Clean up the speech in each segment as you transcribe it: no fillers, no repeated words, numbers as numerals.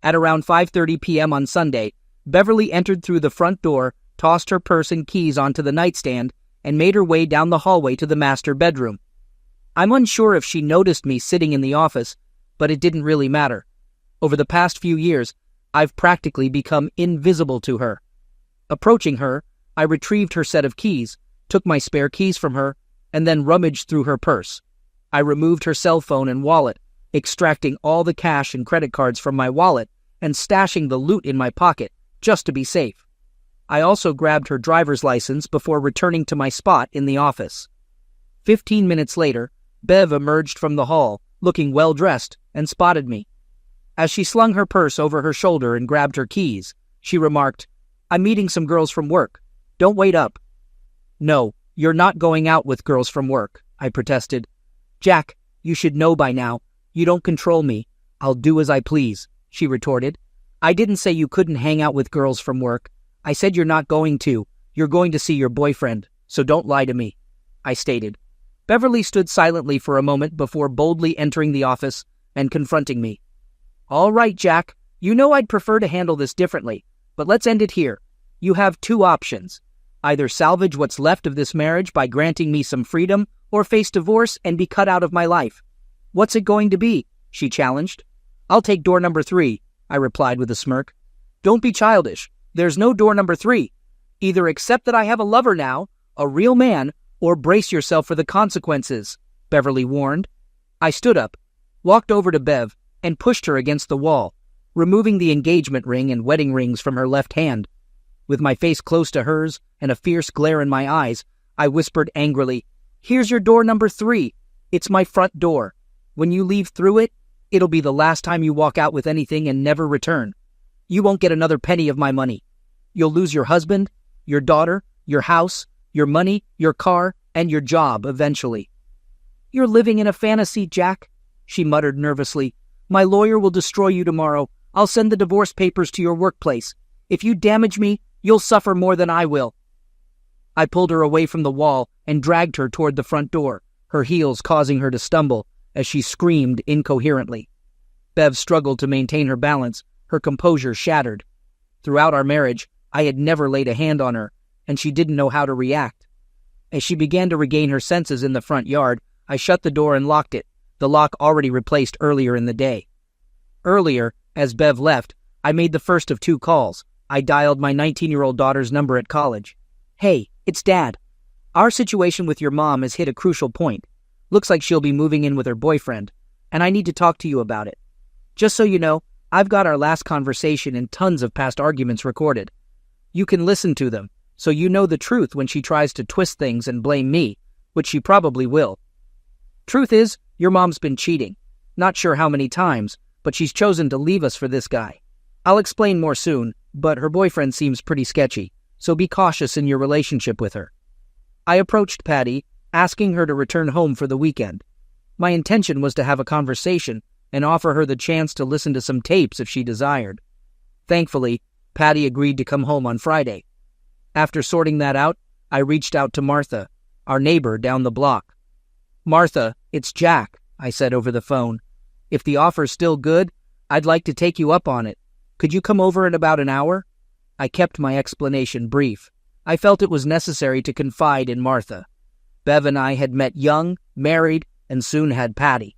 At around 5:30 p.m. on Sunday, Beverly entered through the front door, tossed her purse and keys onto the nightstand, and made her way down the hallway to the master bedroom. I'm unsure if she noticed me sitting in the office, but it didn't really matter. Over the past few years, I've practically become invisible to her. Approaching her, I retrieved her set of keys, took my spare keys from her, and then rummaged through her purse. I removed her cell phone and wallet, extracting all the cash and credit cards from my wallet and stashing the loot in my pocket, just to be safe. I also grabbed her driver's license before returning to my spot in the office. 15 minutes later, Bev emerged from the hall, looking well-dressed, and spotted me. As she slung her purse over her shoulder and grabbed her keys, she remarked, "I'm meeting some girls from work. Don't wait up." "No, you're not going out with girls from work," I protested. "Jack, you should know by now. You don't control me. I'll do as I please," she retorted. "I didn't say you couldn't hang out with girls from work. I said you're not going to. You're going to see your boyfriend, so don't lie to me," I stated. Beverly stood silently for a moment before boldly entering the office and confronting me. "All right, Jack, you know I'd prefer to handle this differently, but let's end it here. You have two options. Either salvage what's left of this marriage by granting me some freedom, or face divorce and be cut out of my life. What's it going to be?" she challenged. "I'll take door number 3, I replied with a smirk. "Don't be childish. There's no door number 3. Either accept that I have a lover now, a real man, or brace yourself for the consequences," Beverly warned. I stood up, walked over to Bev, and pushed her against the wall, removing the engagement ring and wedding rings from her left hand. With my face close to hers and a fierce glare in my eyes, I whispered angrily, "Here's your door number 3. It's my front door. When you leave through it, it'll be the last time you walk out with anything and never return. You won't get another penny of my money. You'll lose your husband, your daughter, your house, your money, your car, and your job eventually." "You're living in a fantasy, Jack," she muttered nervously. "My lawyer will destroy you tomorrow. I'll send the divorce papers to your workplace. If you damage me, you'll suffer more than I will." I pulled her away from the wall and dragged her toward the front door, her heels causing her to stumble as she screamed incoherently. Bev struggled to maintain her balance, her composure shattered. Throughout our marriage, I had never laid a hand on her, and she didn't know how to react. As she began to regain her senses in the front yard, I shut the door and locked it, the lock already replaced earlier in the day. Earlier, as Bev left, I made the first of 2 calls. I dialed my 19-year-old daughter's number at college. "Hey, it's Dad. Our situation with your mom has hit a crucial point. Looks like she'll be moving in with her boyfriend, and I need to talk to you about it. Just so you know, I've got our last conversation and tons of past arguments recorded. You can listen to them, so you know the truth when she tries to twist things and blame me, which she probably will. Truth is, your mom's been cheating. Not sure how many times, but she's chosen to leave us for this guy. I'll explain more soon, but her boyfriend seems pretty sketchy, so be cautious in your relationship with her." I approached Patty, asking her to return home for the weekend. My intention was to have a conversation and offer her the chance to listen to some tapes if she desired. Thankfully, Patty agreed to come home on Friday. After sorting that out, I reached out to Martha, our neighbor down the block. "Martha, it's Jack," I said over the phone. "If the offer's still good, I'd like to take you up on it. Could you come over in about an hour?" I kept my explanation brief. I felt it was necessary to confide in Martha. Bev and I had met young, married, and soon had Patty.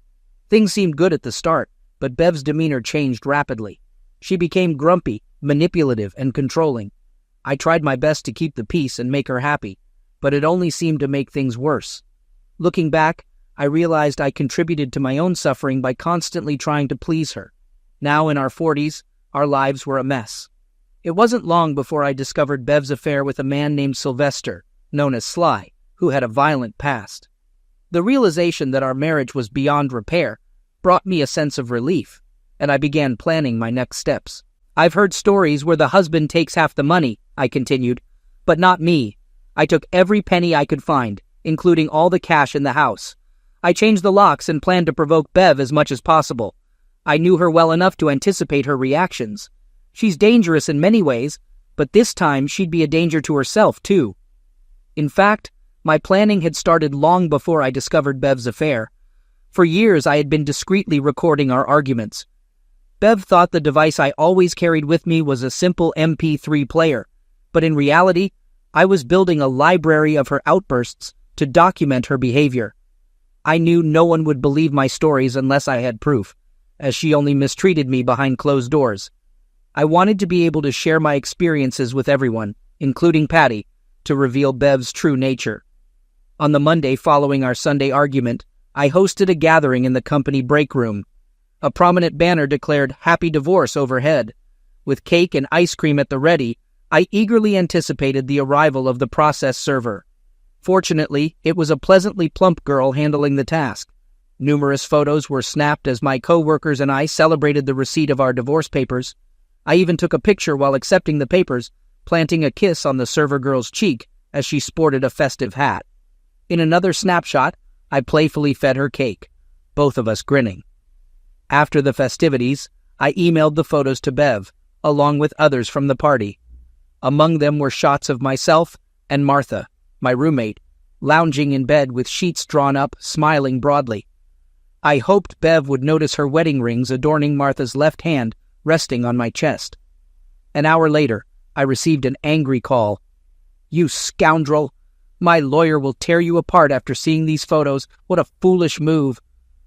Things seemed good at the start, but Bev's demeanor changed rapidly. She became grumpy, manipulative, and controlling. I tried my best to keep the peace and make her happy, but it only seemed to make things worse. Looking back, I realized I contributed to my own suffering by constantly trying to please her. Now in our 40s, our lives were a mess. It wasn't long before I discovered Bev's affair with a man named Sylvester, known as Sly, who had a violent past. The realization that our marriage was beyond repair brought me a sense of relief, and I began planning my next steps. "I've heard stories where the husband takes half the money," I continued, "but not me. I took every penny I could find, including all the cash in the house. I changed the locks and planned to provoke Bev as much as possible. I knew her well enough to anticipate her reactions. She's dangerous in many ways, but this time she'd be a danger to herself, too." In fact, my planning had started long before I discovered Bev's affair. For years I had been discreetly recording our arguments. Bev thought the device I always carried with me was a simple MP3 player, but in reality, I was building a library of her outbursts to document her behavior. I knew no one would believe my stories unless I had proof, as she only mistreated me behind closed doors. I wanted to be able to share my experiences with everyone, including Patty, to reveal Bev's true nature. On the Monday following our Sunday argument, I hosted a gathering in the company break room. A prominent banner declared "Happy Divorce" overhead. With cake and ice cream at the ready, I eagerly anticipated the arrival of the process server. Fortunately, it was a pleasantly plump girl handling the task. Numerous photos were snapped as my co-workers and I celebrated the receipt of our divorce papers. I even took a picture while accepting the papers, planting a kiss on the server girl's cheek as she sported a festive hat. In another snapshot, I playfully fed her cake, both of us grinning. After the festivities, I emailed the photos to Bev, along with others from the party. Among them were shots of myself and Martha, my roommate, lounging in bed with sheets drawn up, smiling broadly. I hoped Bev would notice her wedding rings adorning Martha's left hand resting on my chest. An hour later, I received an angry call. "You scoundrel! My lawyer will tear you apart after seeing these photos. What a foolish move."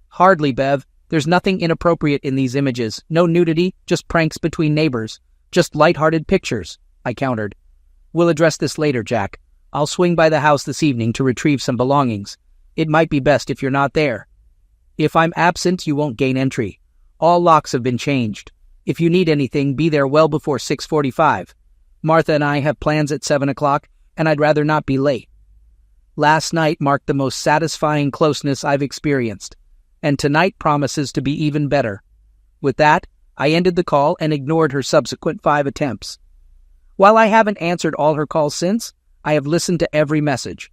"Hardly, Bev. There's nothing inappropriate in these images. No nudity, just pranks between neighbors. Just light-hearted pictures," I countered. "We'll address this later, Jack. I'll swing by the house this evening to retrieve some belongings. It might be best if you're not there." "If I'm absent, you won't gain entry. All locks have been changed. If you need anything, be there well before 6:45. Martha and I have plans at 7 o'clock, and I'd rather not be late." Last night marked the most satisfying closeness I've experienced, and tonight promises to be even better. With that, I ended the call and ignored her subsequent 5 attempts. While I haven't answered all her calls since, I have listened to every message.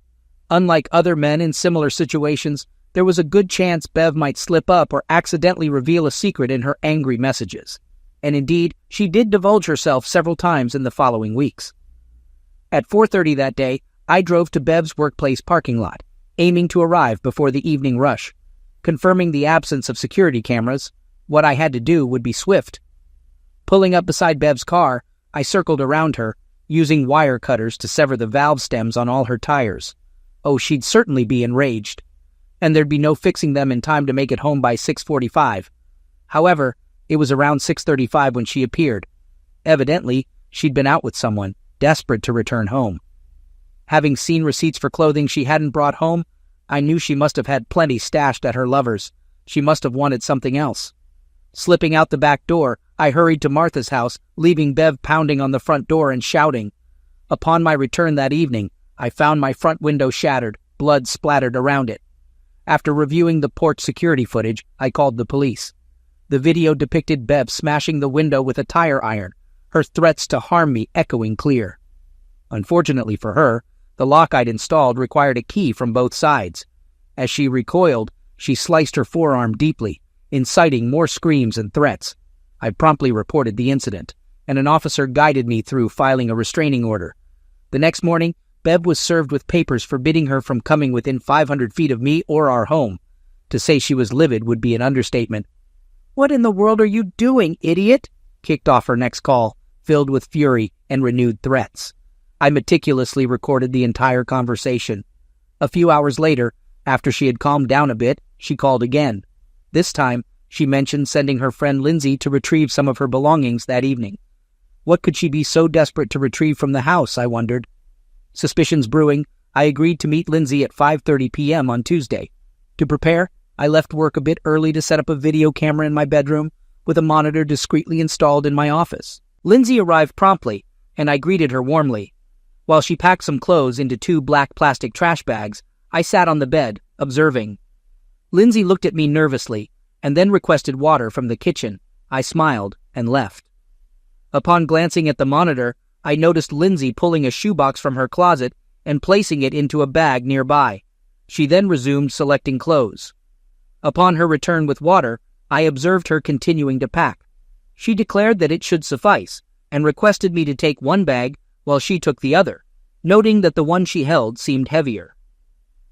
Unlike other men in similar situations, there was a good chance Bev might slip up or accidentally reveal a secret in her angry messages. And indeed, she did divulge herself several times in the following weeks. At 4:30 that day, I drove to Bev's workplace parking lot, aiming to arrive before the evening rush. Confirming the absence of security cameras, what I had to do would be swift. Pulling up beside Bev's car, I circled around her, using wire cutters to sever the valve stems on all her tires. Oh, she'd certainly be enraged. And there'd be no fixing them in time to make it home by 6:45. However, it was around 6:35 when she appeared. Evidently, she'd been out with someone, desperate to return home. Having seen receipts for clothing she hadn't brought home, I knew she must have had plenty stashed at her lover's. She must have wanted something else. Slipping out the back door, I hurried to Martha's house, leaving Bev pounding on the front door and shouting. Upon my return that evening, I found my front window shattered, blood splattered around it. After reviewing the porch security footage, I called the police. The video depicted Bev smashing the window with a tire iron, her threats to harm me echoing clear. Unfortunately for her, the lock I'd installed required a key from both sides. As she recoiled, she sliced her forearm deeply, inciting more screams and threats. I promptly reported the incident, and an officer guided me through filing a restraining order. The next morning, Bev was served with papers forbidding her from coming within 500 feet of me or our home. To say she was livid would be an understatement. "What in the world are you doing, idiot?" kicked off her next call, filled with fury and renewed threats. I meticulously recorded the entire conversation. A few hours later, after she had calmed down a bit, she called again. This time, she mentioned sending her friend Lindsay to retrieve some of her belongings that evening. What could she be so desperate to retrieve from the house, I wondered. Suspicions brewing, I agreed to meet Lindsay at 5:30 p.m. on Tuesday. To prepare, I left work a bit early to set up a video camera in my bedroom, with a monitor discreetly installed in my office. Lindsay arrived promptly, and I greeted her warmly. While she packed some clothes into 2 black plastic trash bags, I sat on the bed, observing. Lindsay looked at me nervously, and then requested water from the kitchen. I smiled and left. Upon glancing at the monitor, I noticed Lindsay pulling a shoebox from her closet and placing it into a bag nearby. She then resumed selecting clothes. Upon her return with water, I observed her continuing to pack. She declared that it should suffice, and requested me to take one bag while she took the other, noting that the one she held seemed heavier.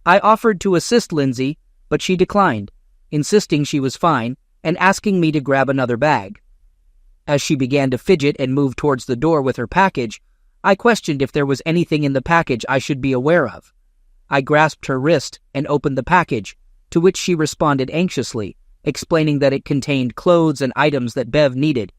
I offered to assist Lindsay, but she declined, insisting she was fine and asking me to grab another bag. As she began to fidget and move towards the door with her package, I questioned if there was anything in the package I should be aware of. I grasped her wrist and opened the package, to which she responded anxiously, explaining that it contained clothes and items that Bev needed.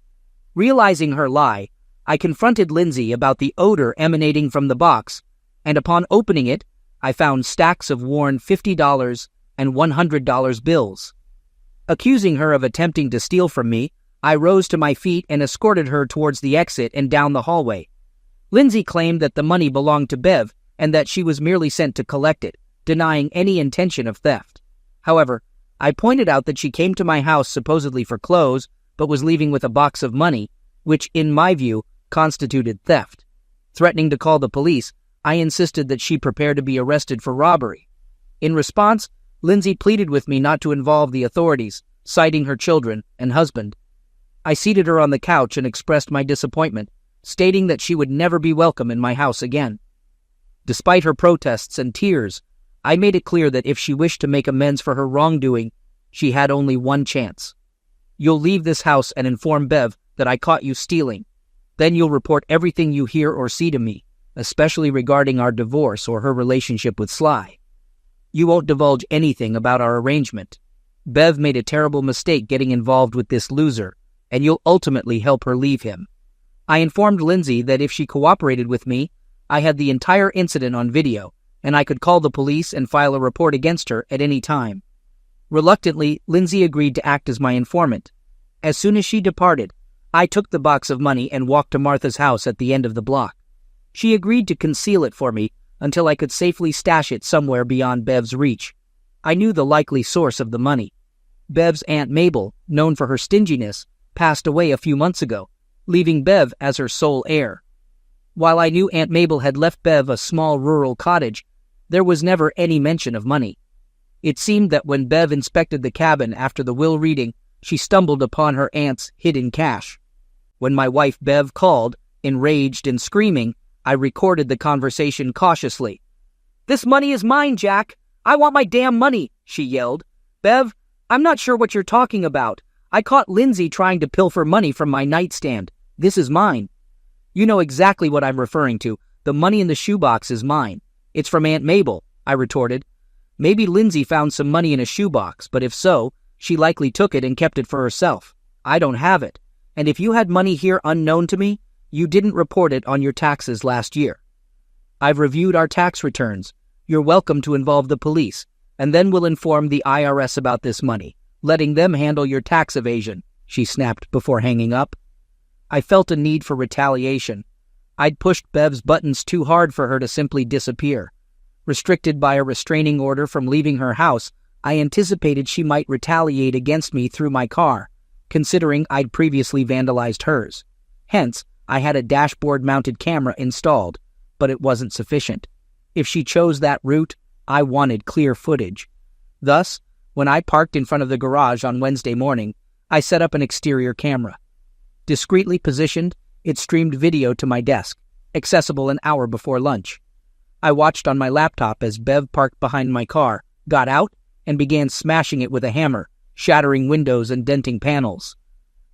Realizing her lie, I confronted Lindsay about the odor emanating from the box, and upon opening it, I found stacks of worn $50 and $100 bills. Accusing her of attempting to steal from me, I rose to my feet and escorted her towards the exit and down the hallway. Lindsay claimed that the money belonged to Bev and that she was merely sent to collect it, denying any intention of theft. However, I pointed out that she came to my house supposedly for clothes, but was leaving with a box of money, which, in my view, constituted theft. Threatening to call the police, I insisted that she prepare to be arrested for robbery. In response, Lindsay pleaded with me not to involve the authorities, citing her children and husband. I seated her on the couch and expressed my disappointment, stating that she would never be welcome in my house again. Despite her protests and tears, I made it clear that if she wished to make amends for her wrongdoing, she had only one chance. You'll leave this house and inform Bev that I caught you stealing. Then you'll report everything you hear or see to me, especially regarding our divorce or her relationship with Sly. You won't divulge anything about our arrangement. Bev made a terrible mistake getting involved with this loser, and you'll ultimately help her leave him. I informed Lindsay that if she cooperated with me, I had the entire incident on video, and I could call the police and file a report against her at any time. Reluctantly, Lindsay agreed to act as my informant. As soon as she departed, I took the box of money and walked to Martha's house at the end of the block. She agreed to conceal it for me until I could safely stash it somewhere beyond Bev's reach. I knew the likely source of the money. Bev's Aunt Mabel, known for her stinginess, passed away a few months ago, leaving Bev as her sole heir. While I knew Aunt Mabel had left Bev a small rural cottage, there was never any mention of money. It seemed that when Bev inspected the cabin after the will reading, she stumbled upon her aunt's hidden cash. When my wife Bev called, enraged and screaming, I recorded the conversation cautiously. "This money is mine, Jack. I want my damn money," she yelled. "Bev, I'm not sure what you're talking about. I caught Lindsay trying to pilfer money from my nightstand. This is mine." "You know exactly what I'm referring to. The money in the shoebox is mine. It's from Aunt Mabel," I retorted. "Maybe Lindsay found some money in a shoebox, but if so, she likely took it and kept it for herself. I don't have it. And if you had money here unknown to me, you didn't report it on your taxes last year. I've reviewed our tax returns. You're welcome to involve the police, and then we'll inform the IRS about this money, letting them handle your tax evasion," she snapped before hanging up. I felt a need for retaliation. I'd pushed Bev's buttons too hard for her to simply disappear. Restricted by a restraining order from leaving her house, I anticipated she might retaliate against me through my car, considering I'd previously vandalized hers. Hence, I had a dashboard-mounted camera installed, but it wasn't sufficient. If she chose that route, I wanted clear footage. Thus, when I parked in front of the garage on Wednesday morning, I set up an exterior camera. Discreetly positioned, it streamed video to my desk, accessible an hour before lunch. I watched on my laptop as Bev parked behind my car, got out, and began smashing it with a hammer, shattering windows and denting panels.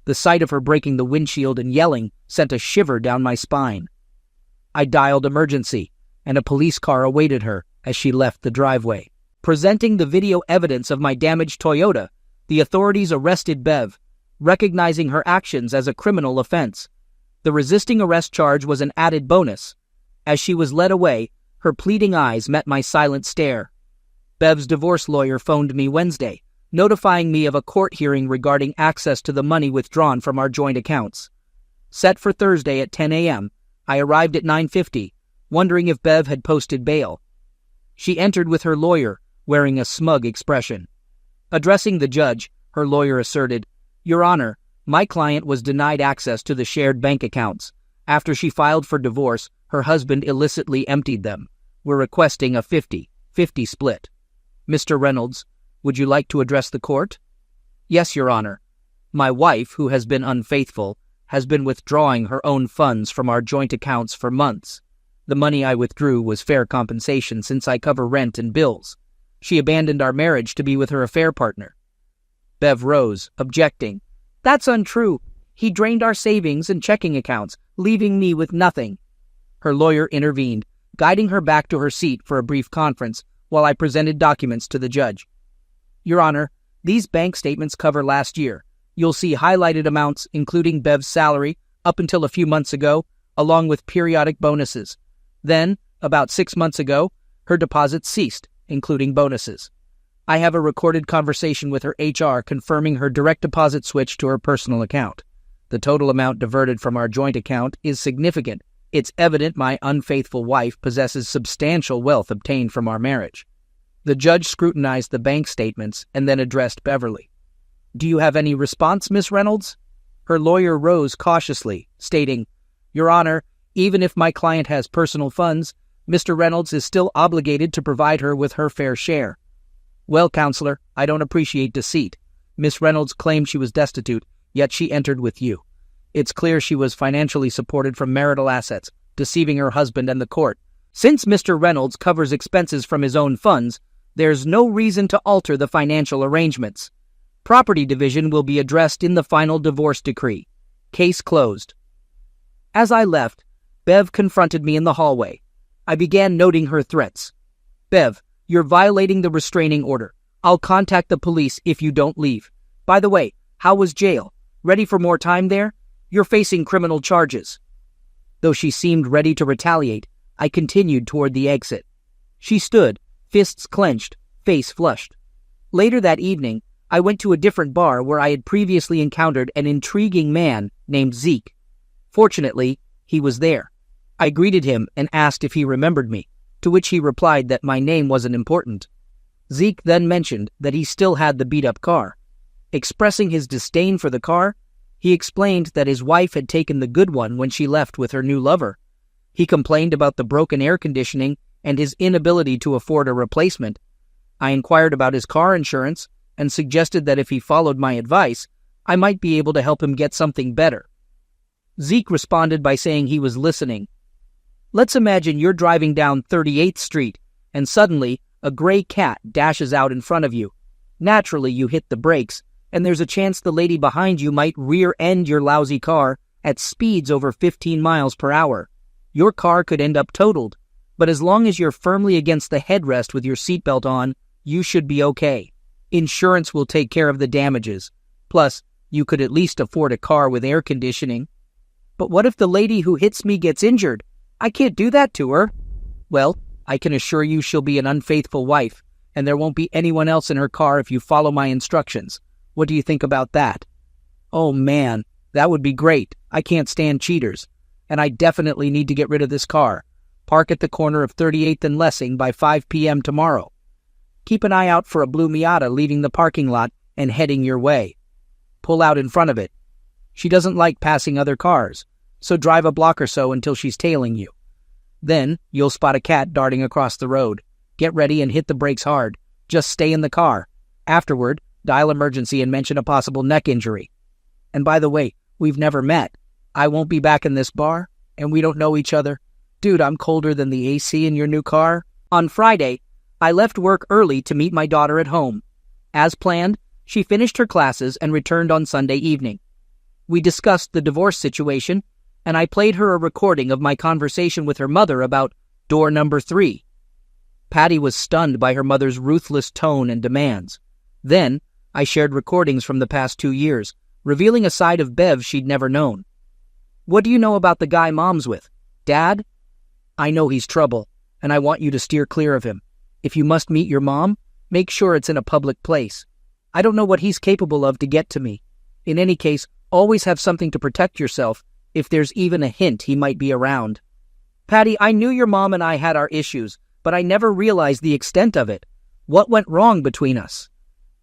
The sight of her breaking the windshield and yelling sent a shiver down my spine. I dialed emergency, and a police car awaited her as she left the driveway. Presenting the video evidence of my damaged Toyota, the authorities arrested Bev, recognizing her actions as a criminal offense. The resisting arrest charge was an added bonus. As she was led away, her pleading eyes met my silent stare. Bev's divorce lawyer phoned me Wednesday, notifying me of a court hearing regarding access to the money withdrawn from our joint accounts. Set for Thursday at 10 a.m., I arrived at 9:50, wondering if Bev had posted bail. She entered with her lawyer, wearing a smug expression. Addressing the judge, her lawyer asserted, "Your Honor, my client was denied access to the shared bank accounts. After she filed for divorce, her husband illicitly emptied them. We're requesting a 50-50 split. Mr. Reynolds, would you like to address the court?" "Yes, Your Honor. My wife, who has been unfaithful, has been withdrawing her own funds from our joint accounts for months. The money I withdrew was fair compensation since I cover rent and bills. She abandoned our marriage to be with her affair partner." Bev rose, objecting. "That's untrue. He drained our savings and checking accounts, leaving me with nothing." Her lawyer intervened, guiding her back to her seat for a brief conference while I presented documents to the judge. "Your Honor, these bank statements cover last year. You'll see highlighted amounts, including Bev's salary, up until a few months ago, along with periodic bonuses. Then, about 6 months ago, her deposits ceased, including bonuses. I have a recorded conversation with her HR confirming her direct deposit switch to her personal account. The total amount diverted from our joint account is significant. It's evident my unfaithful wife possesses substantial wealth obtained from our marriage." The judge scrutinized the bank statements and then addressed Beverly. "Do you have any response, Miss Reynolds?" Her lawyer rose cautiously, stating, "Your Honor, even if my client has personal funds, Mr. Reynolds is still obligated to provide her with her fair share." "Well, Counselor, I don't appreciate deceit. Miss Reynolds claimed she was destitute, yet she entered with you. It's clear she was financially supported from marital assets, deceiving her husband and the court. Since Mr. Reynolds covers expenses from his own funds, there's no reason to alter the financial arrangements. Property division will be addressed in the final divorce decree. Case closed." As I left, Bev confronted me in the hallway. I began noting her threats. "Bev, you're violating the restraining order. I'll contact the police if you don't leave. By the way, how was jail? Ready for more time there? You're facing criminal charges." Though she seemed ready to retaliate, I continued toward the exit. She stood, fists clenched, face flushed. Later that evening, I went to a different bar where I had previously encountered an intriguing man named Zeke. Fortunately, he was there. I greeted him and asked if he remembered me, to which he replied that my name wasn't important. Zeke then mentioned that he still had the beat-up car. Expressing his disdain for the car, he explained that his wife had taken the good one when she left with her new lover. He complained about the broken air conditioning and his inability to afford a replacement. I inquired about his car insurance and suggested that if he followed my advice, I might be able to help him get something better. Zeke responded by saying he was listening. "Let's imagine you're driving down 38th Street, and suddenly a gray cat dashes out in front of you. Naturally, you hit the brakes, and there's a chance the lady behind you might rear-end your lousy car at speeds over 15 miles per hour. Your car could end up totaled, but as long as you're firmly against the headrest with your seatbelt on, you should be okay. Insurance will take care of the damages. Plus, you could at least afford a car with air conditioning." "But what if the lady who hits me gets injured? I can't do that to her." "Well, I can assure you she'll be an unfaithful wife, and there won't be anyone else in her car if you follow my instructions. What do you think about that?" "Oh man, that would be great. I can't stand cheaters. And I definitely need to get rid of this car. Park at the corner of 38th and Lessing by 5 p.m. tomorrow. Keep an eye out for a blue Miata leaving the parking lot and heading your way. Pull out in front of it. She doesn't like passing other cars, so drive a block or so until she's tailing you. Then you'll spot a cat darting across the road. Get ready and hit the brakes hard. Just stay in the car. Afterward, dial emergency and mention a possible neck injury. And by the way, we've never met. I won't be back in this bar, and we don't know each other. Dude, I'm colder than the AC in your new car." On Friday, I left work early to meet my daughter at home. As planned, she finished her classes and returned on Sunday evening. We discussed the divorce situation, and I played her a recording of my conversation with her mother about door number 3. Patty was stunned by her mother's ruthless tone and demands. Then, I shared recordings from the past 2 years, revealing a side of Bev she'd never known. "What do you know about the guy Mom's with? Dad? I know he's trouble, and I want you to steer clear of him. If you must meet your mom, make sure it's in a public place. I don't know what he's capable of to get to me. In any case, always have something to protect yourself if there's even a hint he might be around. Patty, I knew your mom and I had our issues, but I never realized the extent of it. What went wrong between us?"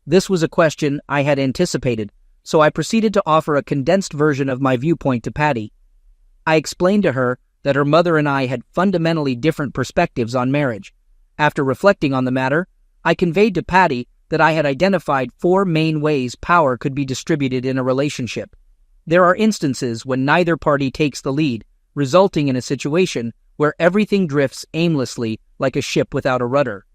This was a question I had anticipated, so I proceeded to offer a condensed version of my viewpoint to Patty. I explained to her that her mother and I had fundamentally different perspectives on marriage. After reflecting on the matter, I conveyed to Patty that I had identified 4 main ways power could be distributed in a relationship. There are instances when neither party takes the lead, resulting in a situation where everything drifts aimlessly like a ship without a rudder.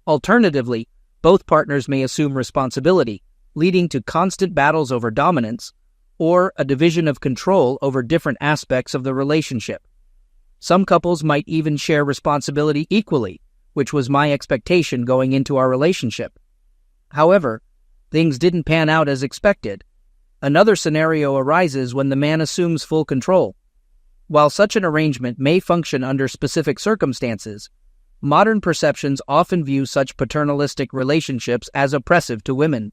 Alternatively, both partners may assume responsibility, leading to constant battles over dominance. or a division of control over different aspects of the relationship. Some couples might even share responsibility equally, which was my expectation going into our relationship. However, things didn't pan out as expected. Another scenario arises when the man assumes full control. While such an arrangement may function under specific circumstances, modern perceptions often view such paternalistic relationships as oppressive to women.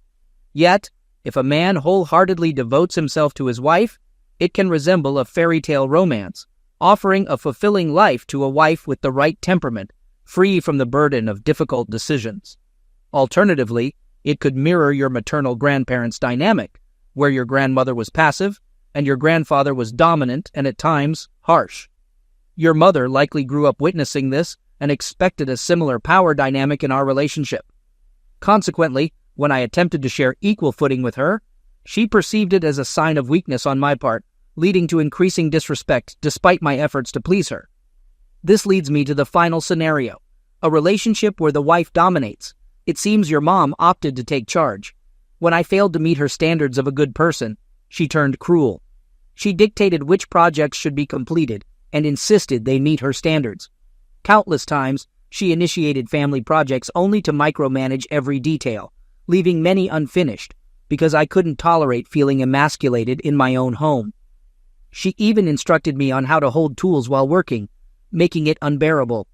Yet, if a man wholeheartedly devotes himself to his wife, it can resemble a fairy tale romance, offering a fulfilling life to a wife with the right temperament, free from the burden of difficult decisions. Alternatively, it could mirror your maternal grandparents' dynamic, where your grandmother was passive and your grandfather was dominant and at times harsh. Your mother likely grew up witnessing this and expected a similar power dynamic in our relationship. Consequently, when I attempted to share equal footing with her, she perceived it as a sign of weakness on my part, leading to increasing disrespect despite my efforts to please her. This leads me to the final scenario, a relationship where the wife dominates. It seems your mom opted to take charge. When I failed to meet her standards of a good person, she turned cruel. She dictated which projects should be completed and insisted they meet her standards. Countless times, she initiated family projects only to micromanage every detail, leaving many unfinished because I couldn't tolerate feeling emasculated in my own home. She even instructed me on how to hold tools while working, making it unbearable.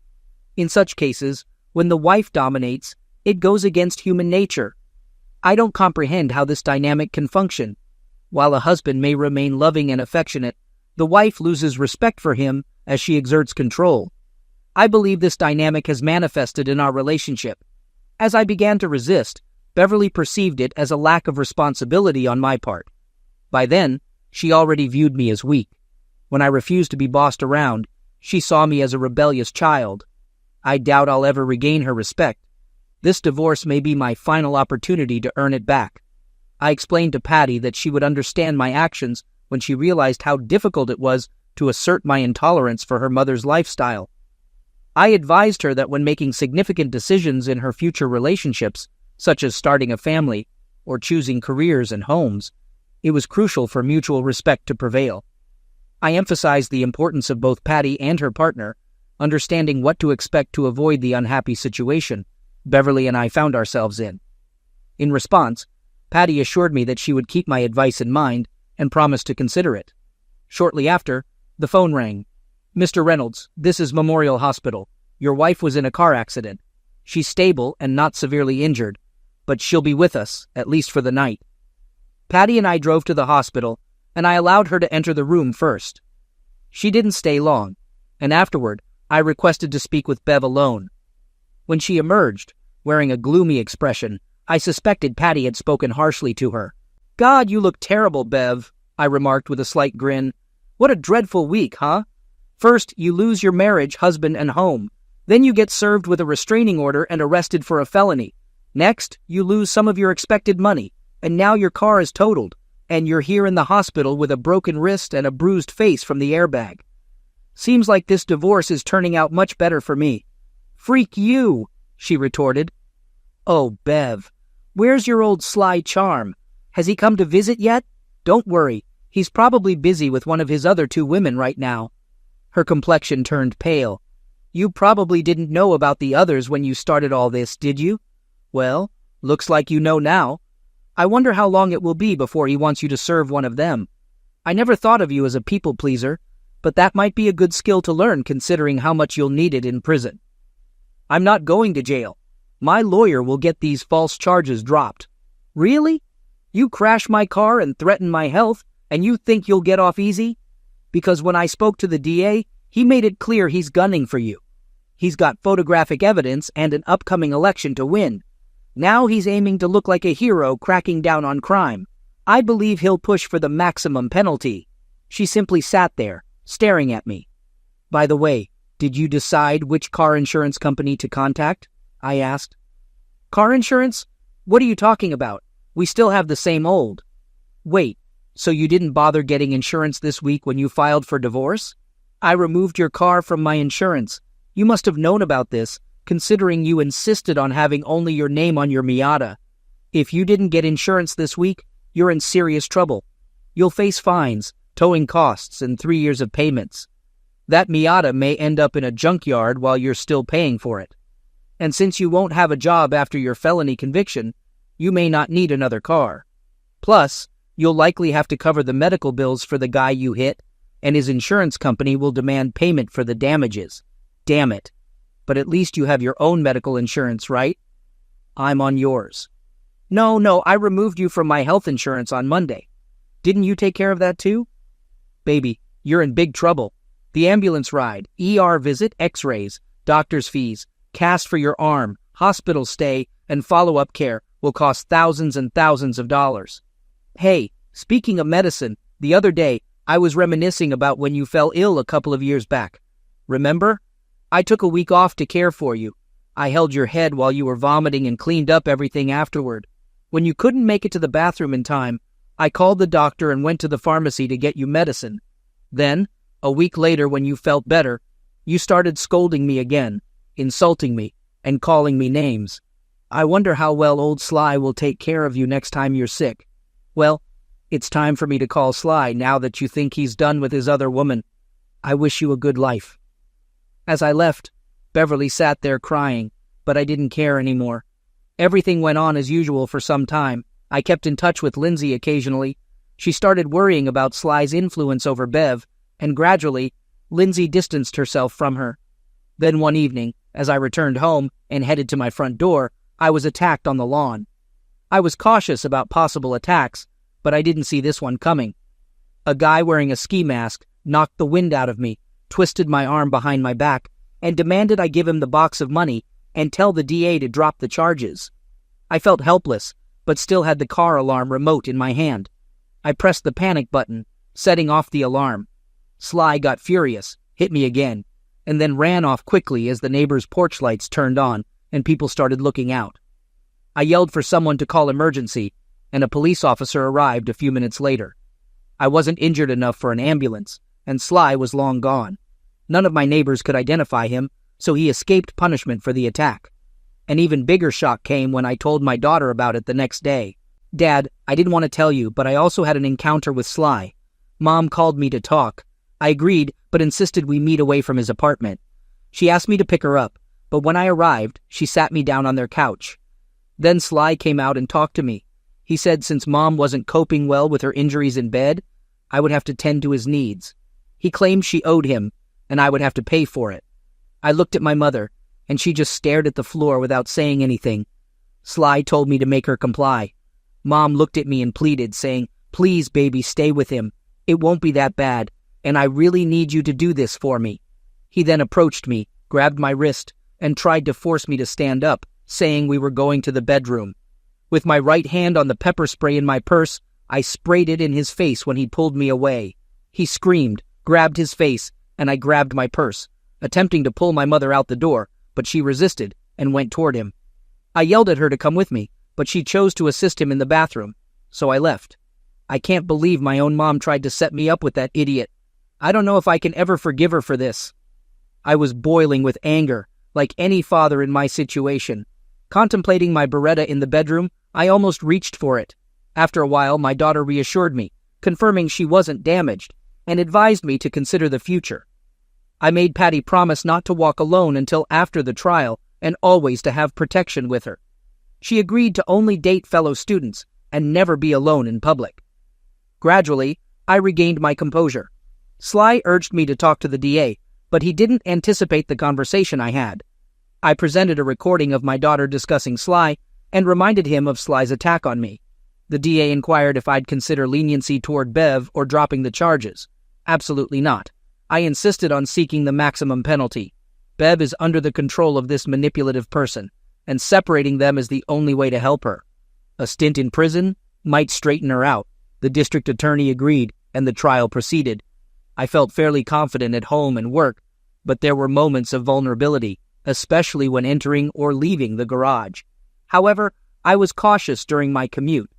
In such cases, when the wife dominates, it goes against human nature. I don't comprehend how this dynamic can function. While a husband may remain loving and affectionate, the wife loses respect for him as she exerts control. I believe this dynamic has manifested in our relationship. As I began to resist, Beverly perceived it as a lack of responsibility on my part. By then, she already viewed me as weak. When I refused to be bossed around, she saw me as a rebellious child. I doubt I'll ever regain her respect. This divorce may be my final opportunity to earn it back. I explained to Patty that she would understand my actions when she realized how difficult it was to assert my intolerance for her mother's lifestyle. I advised her that when making significant decisions in her future relationships, such as starting a family or choosing careers and homes, it was crucial for mutual respect to prevail. I emphasized the importance of both Patty and her partner understanding what to expect to avoid the unhappy situation Beverly and I found ourselves in. In response, Patty assured me that she would keep my advice in mind and promised to consider it. Shortly after, the phone rang. "Mr. Reynolds, this is Memorial Hospital. Your wife was in a car accident. She's stable and not severely injured, but she'll be with us, at least for the night." Patty and I drove to the hospital, and I allowed her to enter the room first. She didn't stay long, and afterward, I requested to speak with Bev alone. When she emerged, wearing a gloomy expression, I suspected Patty had spoken harshly to her. "God, you look terrible, Bev," I remarked with a slight grin. "What a dreadful week, huh? First, you lose your marriage, husband, and home. Then you get served with a restraining order and arrested for a felony. Next, you lose some of your expected money, and now your car is totaled, and you're here in the hospital with a broken wrist and a bruised face from the airbag. Seems like this divorce is turning out much better for me." "Freak you," she retorted. "Oh, Bev, where's your old sly charm? Has he come to visit yet? Don't worry, he's probably busy with one of his other 2 women right now." Her complexion turned pale. "You probably didn't know about the others when you started all this, did you? Well, looks like you know now. I wonder how long it will be before he wants you to serve one of them. I never thought of you as a people pleaser, but that might be a good skill to learn considering how much you'll need it in prison." "I'm not going to jail. My lawyer will get these false charges dropped." "Really? You crash my car and threaten my health, and you think you'll get off easy? Because when I spoke to the DA, he made it clear he's gunning for you. He's got photographic evidence and an upcoming election to win. Now he's aiming to look like a hero cracking down on crime. I believe he'll push for the maximum penalty." She simply sat there, staring at me. "By the way, did you decide which car insurance company to contact?" I asked. "Car insurance? What are you talking about? We still have the same old." "Wait, so you didn't bother getting insurance this week when you filed for divorce? I removed your car from my insurance. You must have known about this, considering you insisted on having only your name on your Miata. If you didn't get insurance this week, you're in serious trouble. You'll face fines, towing costs, and 3 years of payments. That Miata may end up in a junkyard while you're still paying for it. And since you won't have a job after your felony conviction, you may not need another car. Plus, you'll likely have to cover the medical bills for the guy you hit, and his insurance company will demand payment for the damages. Damn it. But at least you have your own medical insurance, right? I'm on yours. No, I removed you from my health insurance on Monday. Didn't you take care of that too? Baby, you're in big trouble. The ambulance ride, ER visit, x-rays, doctor's fees, cast for your arm, hospital stay, and follow-up care will cost thousands and thousands of dollars. Hey, speaking of medicine, the other day, I was reminiscing about when you fell ill a couple of years back. Remember? I took a week off to care for you. I held your head while you were vomiting and cleaned up everything afterward. When you couldn't make it to the bathroom in time, I called the doctor and went to the pharmacy to get you medicine. Then, a week later when you felt better, you started scolding me again, insulting me, and calling me names. I wonder how well old Sly will take care of you next time you're sick. Well, it's time for me to call Sly now that you think he's done with his other woman. I wish you a good life. As I left, Beverly sat there crying, but I didn't care anymore. Everything went on as usual for some time. I kept in touch with Lindsay occasionally. She started worrying about Sly's influence over Bev, and gradually, Lindsay distanced herself from her. Then one evening, as I returned home and headed to my front door, I was attacked on the lawn. I was cautious about possible attacks, but I didn't see this one coming. A guy wearing a ski mask knocked the wind out of me, twisted my arm behind my back, and demanded I give him the box of money and tell the DA to drop the charges. I felt helpless, but still had the car alarm remote in my hand. I pressed the panic button, setting off the alarm. Sly got furious, hit me again, and then ran off quickly as the neighbor's porch lights turned on and people started looking out. I yelled for someone to call emergency, and a police officer arrived a few minutes later. I wasn't injured enough for an ambulance, and Sly was long gone. None of my neighbors could identify him, so he escaped punishment for the attack. An even bigger shock came when I told my daughter about it the next day. Dad, I didn't want to tell you, but I also had an encounter with Sly. Mom called me to talk. I agreed, but insisted we meet away from his apartment. She asked me to pick her up, but when I arrived, she sat me down on their couch. Then Sly came out and talked to me. He said since Mom wasn't coping well with her injuries in bed, I would have to tend to his needs. He claimed she owed him, and I would have to pay for it. I looked at my mother, and she just stared at the floor without saying anything. Sly told me to make her comply. Mom looked at me and pleaded, saying, "Please, baby, stay with him. It won't be that bad, and I really need you to do this for me." He then approached me, grabbed my wrist, and tried to force me to stand up, saying we were going to the bedroom. With my right hand on the pepper spray in my purse, I sprayed it in his face when he pulled me away. He screamed, grabbed his face, and I grabbed my purse, attempting to pull my mother out the door, but she resisted and went toward him. I yelled at her to come with me, but she chose to assist him in the bathroom, so I left. I can't believe my own mom tried to set me up with that idiot. I don't know if I can ever forgive her for this. I was boiling with anger, like any father in my situation. Contemplating my Beretta in the bedroom, I almost reached for it. After a while, my daughter reassured me, confirming she wasn't damaged, and advised me to consider the future. I made Patty promise not to walk alone until after the trial and always to have protection with her. She agreed to only date fellow students and never be alone in public. Gradually, I regained my composure. Sly urged me to talk to the DA, but he didn't anticipate the conversation I had. I presented a recording of my daughter discussing Sly and reminded him of Sly's attack on me. The DA inquired if I'd consider leniency toward Bev or dropping the charges. Absolutely not. I insisted on seeking the maximum penalty. Bev is under the control of this manipulative person, and separating them is the only way to help her. A stint in prison might straighten her out. The district attorney agreed, and the trial proceeded. I felt fairly confident at home and work, but there were moments of vulnerability, especially when entering or leaving the garage. However, I was cautious during my commute.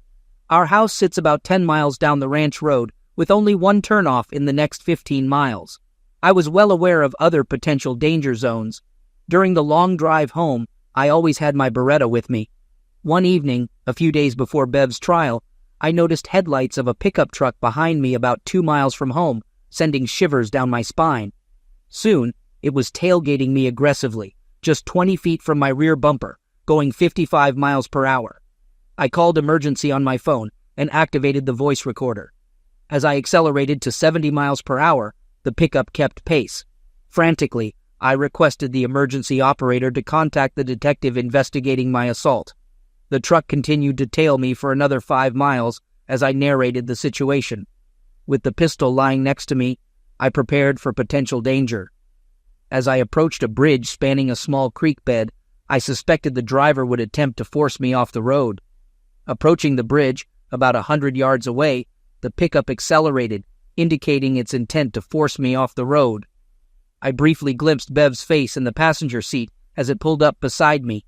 Our house sits about 10 miles down the ranch road, with only one turnoff in the next 15 miles. I was well aware of other potential danger zones. During the long drive home, I always had my Beretta with me. One evening, a few days before Bev's trial, I noticed headlights of a pickup truck behind me about 2 miles from home, sending shivers down my spine. Soon, it was tailgating me aggressively, just 20 feet from my rear bumper, going 55 miles per hour. I called emergency on my phone and activated the voice recorder. As I accelerated to 70 miles per hour, the pickup kept pace. Frantically, I requested the emergency operator to contact the detective investigating my assault. The truck continued to tail me for another 5 miles as I narrated the situation. With the pistol lying next to me, I prepared for potential danger. As I approached a bridge spanning a small creek bed, I suspected the driver would attempt to force me off the road. Approaching the bridge, about 100 yards away, the pickup accelerated, indicating its intent to force me off the road. I briefly glimpsed Bev's face in the passenger seat as it pulled up beside me.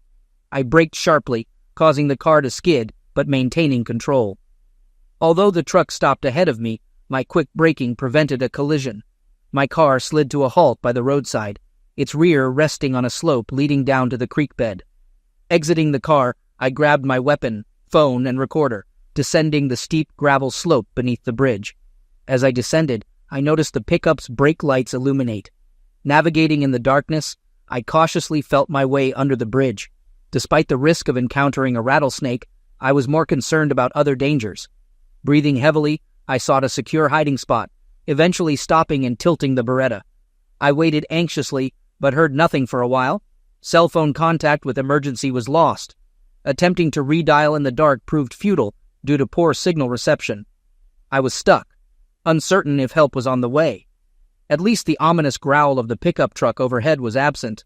I braked sharply, causing the car to skid, but maintaining control. Although the truck stopped ahead of me, my quick braking prevented a collision. My car slid to a halt by the roadside, its rear resting on a slope leading down to the creek bed. Exiting the car, I grabbed my weapon, phone, and recorder, descending the steep gravel slope beneath the bridge. As I descended, I noticed the pickup's brake lights illuminate. Navigating in the darkness, I cautiously felt my way under the bridge. Despite the risk of encountering a rattlesnake, I was more concerned about other dangers. Breathing heavily, I sought a secure hiding spot, eventually stopping and tilting the Beretta. I waited anxiously, but heard nothing for a while. Cell phone contact with emergency was lost. Attempting to redial in the dark proved futile due to poor signal reception. I was stuck, uncertain if help was on the way. At least the ominous growl of the pickup truck overhead was absent.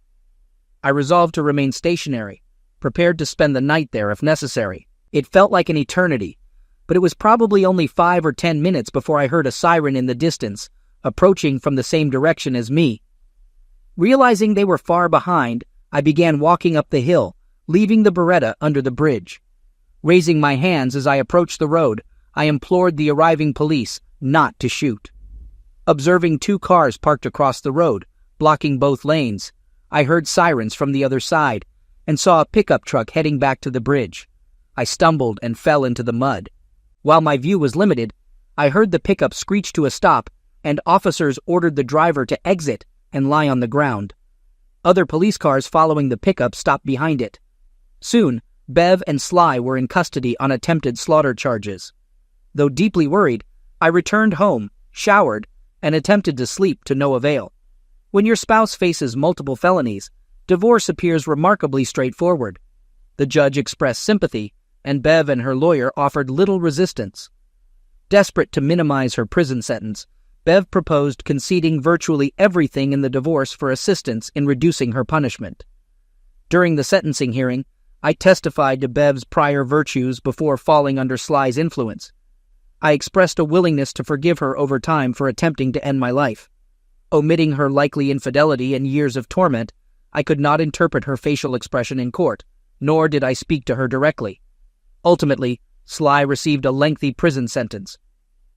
I resolved to remain stationary, prepared to spend the night there if necessary. It felt like an eternity, but it was probably only 5 or 10 minutes before I heard a siren in the distance, approaching from the same direction as me. Realizing they were far behind, I began walking up the hill, leaving the Beretta under the bridge. Raising my hands as I approached the road, I implored the arriving police not to shoot. Observing 2 cars parked across the road, blocking both lanes, I heard sirens from the other side and saw a pickup truck heading back to the bridge. I stumbled and fell into the mud. While my view was limited, I heard the pickup screech to a stop, and officers ordered the driver to exit and lie on the ground. Other police cars following the pickup stopped behind it. Soon, Bev and Sly were in custody on attempted slaughter charges. Though deeply worried, I returned home, showered, and attempted to sleep to no avail. When your spouse faces multiple felonies, divorce appears remarkably straightforward. The judge expressed sympathy, and Bev and her lawyer offered little resistance. Desperate to minimize her prison sentence, Bev proposed conceding virtually everything in the divorce for assistance in reducing her punishment. During the sentencing hearing, I testified to Bev's prior virtues before falling under Sly's influence. I expressed a willingness to forgive her over time for attempting to end my life. Omitting her likely infidelity and years of torment, I could not interpret her facial expression in court, nor did I speak to her directly. Ultimately, Sly received a lengthy prison sentence.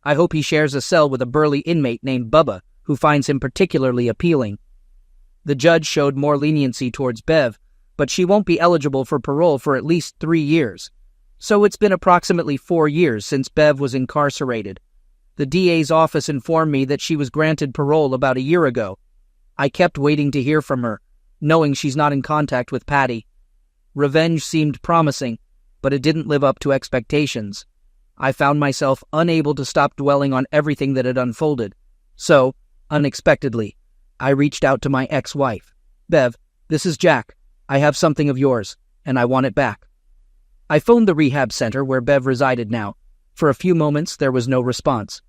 I hope he shares a cell with a burly inmate named Bubba, who finds him particularly appealing. The judge showed more leniency towards Bev, but she won't be eligible for parole for at least 3 years. So it's been approximately 4 years since Bev was incarcerated. The DA's office informed me that she was granted parole about a year ago. I kept waiting to hear from her, knowing she's not in contact with Patty. Revenge seemed promising, but it didn't live up to expectations. I found myself unable to stop dwelling on everything that had unfolded. So, unexpectedly, I reached out to my ex-wife. "Bev, this is Jack. I have something of yours, and I want it back." I phoned the rehab center where Bev resided now. For a few moments, there was no response.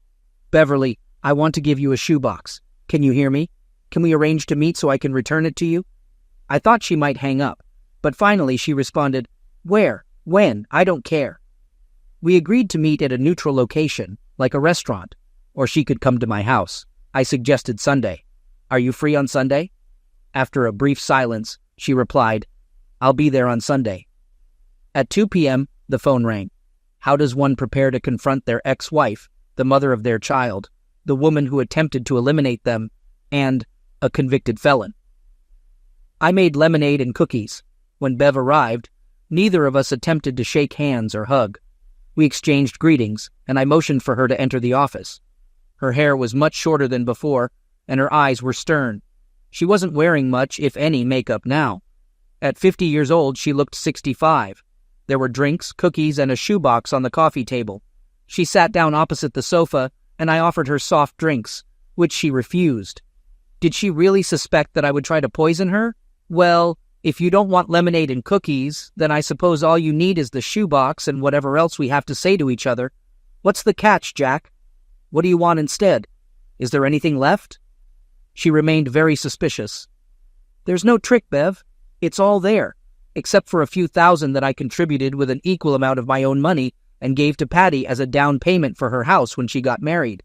"Beverly, I want to give you a shoebox. Can you hear me? Can we arrange to meet so I can return it to you?" I thought she might hang up, but finally she responded, "Where? When? I don't care." We agreed to meet at a neutral location, like a restaurant, or she could come to my house. I suggested Sunday. "Are you free on Sunday?" After a brief silence, she replied, "I'll be there on Sunday." At 2 p.m., the phone rang. How does one prepare to confront their ex-wife, the mother of their child, the woman who attempted to eliminate them, and a convicted felon? I made lemonade and cookies. When Bev arrived, neither of us attempted to shake hands or hug. We exchanged greetings, and I motioned for her to enter the office. Her hair was much shorter than before, and her eyes were stern. She wasn't wearing much, if any, makeup now. At 50 years old, she looked 65. There were drinks, cookies, and a shoebox on the coffee table. She sat down opposite the sofa, and I offered her soft drinks, which she refused. Did she really suspect that I would try to poison her? Well, if you don't want lemonade and cookies, then I suppose all you need is the shoebox and whatever else we have to say to each other. What's the catch, Jack? What do you want instead? Is there anything left? She remained very suspicious. There's no trick, Bev. It's all there, except for a few thousand that I contributed with an equal amount of my own money and gave to Patty as a down payment for her house when she got married.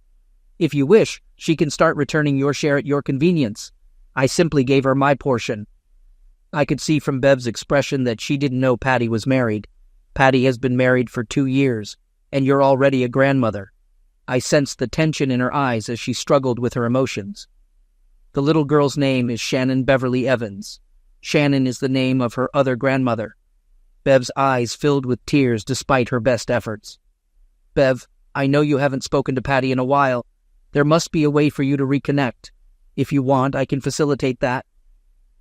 If you wish, she can start returning your share at your convenience. I simply gave her my portion. I could see from Bev's expression that she didn't know Patty was married. Patty has been married for 2 years, and you're already a grandmother. I sensed the tension in her eyes as she struggled with her emotions. The little girl's name is Shannon Beverly Evans. Shannon is the name of her other grandmother. Bev's eyes filled with tears despite her best efforts. Bev, I know you haven't spoken to Patty in a while. There must be a way for you to reconnect. If you want, I can facilitate that.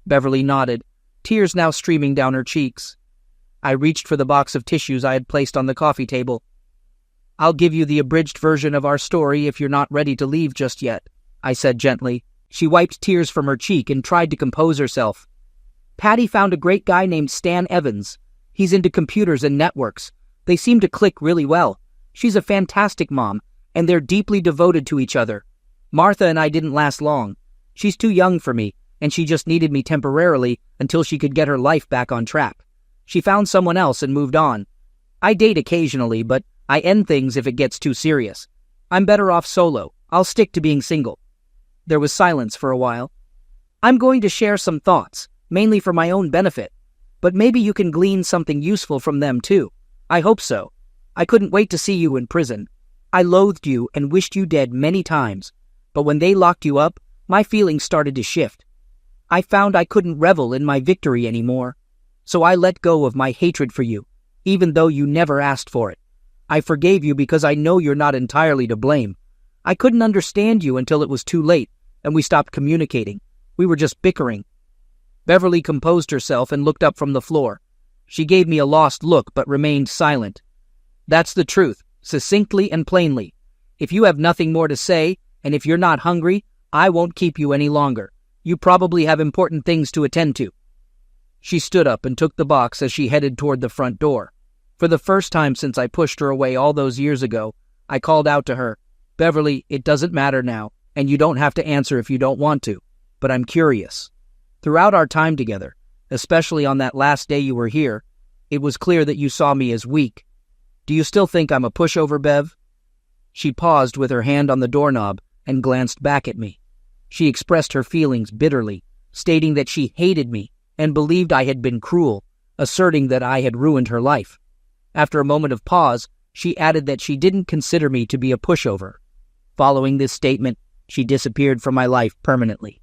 Beverly nodded, tears now streaming down her cheeks. I reached for the box of tissues I had placed on the coffee table. I'll give you the abridged version of our story if you're not ready to leave just yet, I said gently. She wiped tears from her cheek and tried to compose herself. Patty found a great guy named Stan Evans. He's into computers and networks. They seem to click really well. She's a fantastic mom, and they're deeply devoted to each other. Martha and I didn't last long. She's too young for me, and she just needed me temporarily until she could get her life back on track. She found someone else and moved on. I date occasionally, but I end things if it gets too serious. I'm better off solo. I'll stick to being single. There was silence for a while. I'm going to share some thoughts, mainly for my own benefit, but maybe you can glean something useful from them too. I hope so. I couldn't wait to see you in prison. I loathed you and wished you dead many times, but when they locked you up, my feelings started to shift. I found I couldn't revel in my victory anymore, so I let go of my hatred for you, even though you never asked for it. I forgave you because I know you're not entirely to blame. I couldn't understand you until it was too late, and we stopped communicating. We were just bickering. Beverly composed herself and looked up from the floor. She gave me a lost look but remained silent. That's the truth, succinctly and plainly. If you have nothing more to say, and if you're not hungry, I won't keep you any longer. You probably have important things to attend to. She stood up and took the box as she headed toward the front door. For the first time since I pushed her away all those years ago, I called out to her, Beverly, it doesn't matter now, and you don't have to answer if you don't want to, but I'm curious. Throughout our time together, especially on that last day you were here, it was clear that you saw me as weak. Do you still think I'm a pushover, Bev? She paused with her hand on the doorknob and glanced back at me. She expressed her feelings bitterly, stating that she hated me and believed I had been cruel, asserting that I had ruined her life. After a moment of pause, she added that she didn't consider me to be a pushover. Following this statement, she disappeared from my life permanently.